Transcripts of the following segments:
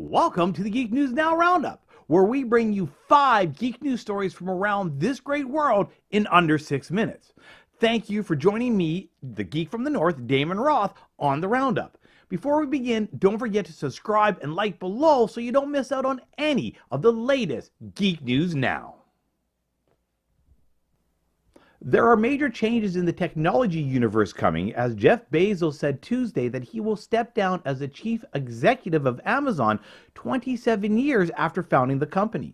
Welcome to the Geek News Now Roundup, where we bring you 5 geek news stories from around this great world in under 6 minutes. Thank you for joining me, the Geek from the North, Damon Roth, on the Roundup. Before we begin, don't forget to subscribe and like below so you don't miss out on any of the latest Geek News Now. There are major changes in the technology universe coming, as Jeff Bezos said Tuesday that he will step down as the chief executive of Amazon 27 years after founding the company.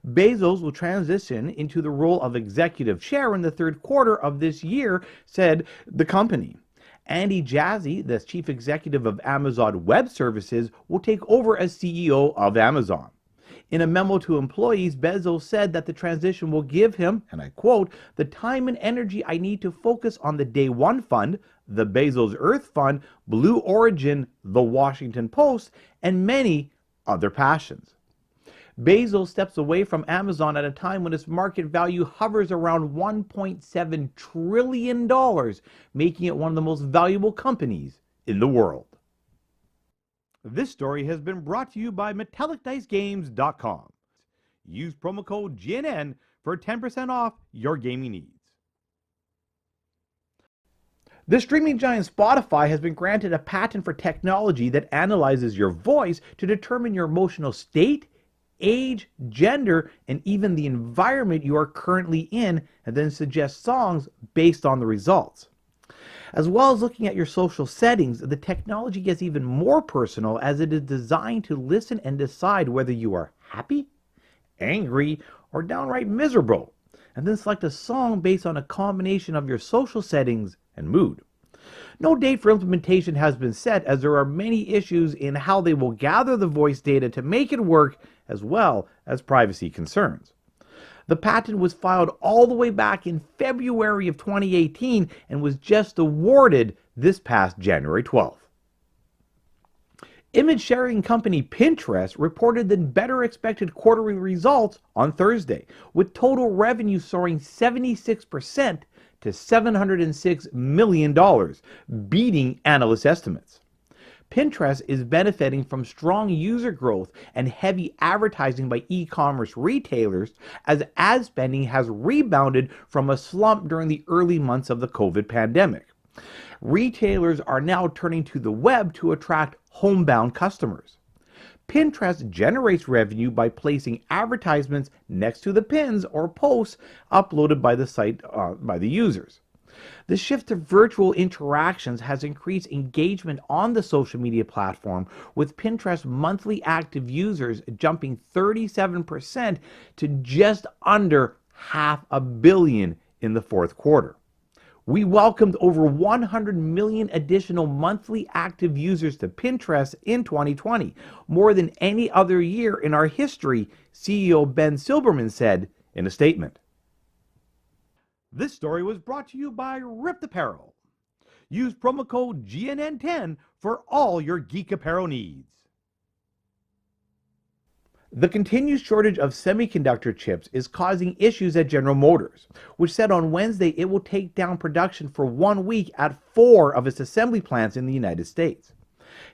Bezos will transition into the role of executive chair in the third quarter of this year, said the company. Andy Jassy, the chief executive of Amazon Web Services, will take over as CEO of Amazon. In a memo to employees, Bezos said that the transition will give him, and I quote, "the time and energy I need to focus on the Day One Fund, the Bezos Earth Fund, Blue Origin, the Washington Post, and many other passions." Bezos steps away from Amazon at a time when its market value hovers around $1.7 trillion, making it one of the most valuable companies in the world. This story has been brought to you by MetallicDiceGames.com. Use promo code GNN for 10% off your gaming needs. The streaming giant Spotify has been granted a patent for technology that analyzes your voice to determine your emotional state, age, gender, and even the environment you are currently in, and then suggests songs based on the results. As well as looking at your social settings, the technology gets even more personal as it is designed to listen and decide whether you are happy, angry, or downright miserable, and then select a song based on a combination of your social settings and mood. No date for implementation has been set, as there are many issues in how they will gather the voice data to make it work, as well as privacy concerns. The patent was filed all the way back in February of 2018 and was just awarded this past January 12th. Image sharing company Pinterest reported the better expected quarterly results on Thursday, with total revenue soaring 76% to $706 million, beating analyst estimates. Pinterest is benefiting from strong user growth and heavy advertising by e-commerce retailers, as ad spending has rebounded from a slump during the early months of the COVID pandemic. Retailers are now turning to the web to attract homebound customers. Pinterest generates revenue by placing advertisements next to the pins or posts uploaded by the site by the users. The shift to virtual interactions has increased engagement on the social media platform, with Pinterest monthly active users jumping 37% to just under 500 million in the fourth quarter. We welcomed over 100 million additional monthly active users to Pinterest in 2020, more than any other year in our history, CEO Ben Silbermann said in a statement. This story was brought to you by Ripped Apparel. Use promo code GNN10 for all your geek apparel needs. The continued shortage of semiconductor chips is causing issues at General Motors, which said on Wednesday it will take down production for 1 week at 4 of its assembly plants in the United States.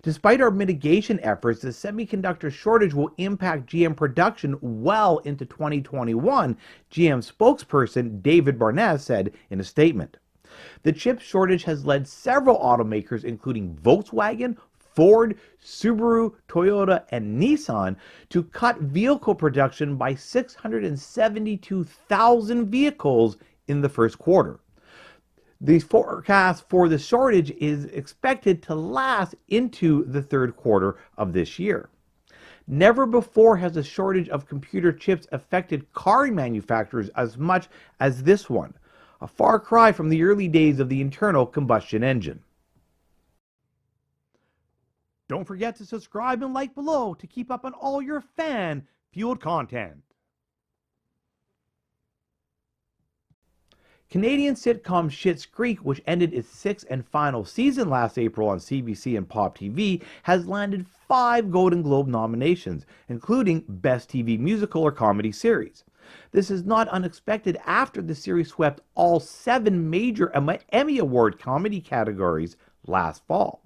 Despite our mitigation efforts, the semiconductor shortage will impact GM production well into 2021, GM spokesperson David Barnes said in a statement. The chip shortage has led several automakers, including Volkswagen, Ford, Subaru, Toyota, and Nissan, to cut vehicle production by 672,000 vehicles in the first quarter. The forecast for the shortage is expected to last into the third quarter of this year. Never before has a shortage of computer chips affected car manufacturers as much as this one, a far cry from the early days of the internal combustion engine. Don't forget to subscribe and like below to keep up on all your fan-fueled content. Canadian sitcom Schitt's Creek, which ended its 6th and final season last April on CBC and Pop TV, has landed 5 Golden Globe nominations, including Best TV Musical or Comedy Series. This is not unexpected after the series swept all 7 major Emmy Award comedy categories last fall.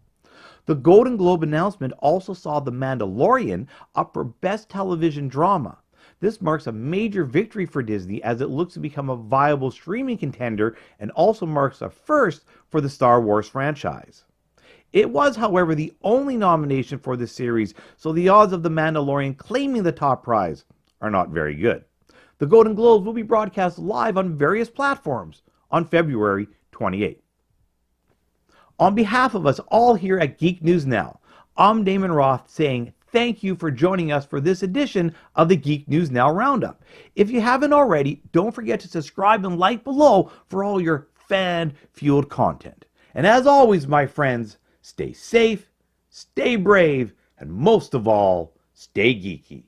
The Golden Globe announcement also saw The Mandalorian up for Best Television Drama. This marks a major victory for Disney as it looks to become a viable streaming contender and also marks a first for the Star Wars franchise. It was, however, the only nomination for the series, so the odds of The Mandalorian claiming the top prize are not very good. The Golden Globes will be broadcast live on various platforms on February 28th. On behalf of us all here at Geek News Now, I'm Damon Roth saying thank you for joining us for this edition of the Geek News Now Roundup. If you haven't already, don't forget to subscribe and like below for all your fan-fueled content. And as always, my friends, stay safe, stay brave, and most of all, stay geeky.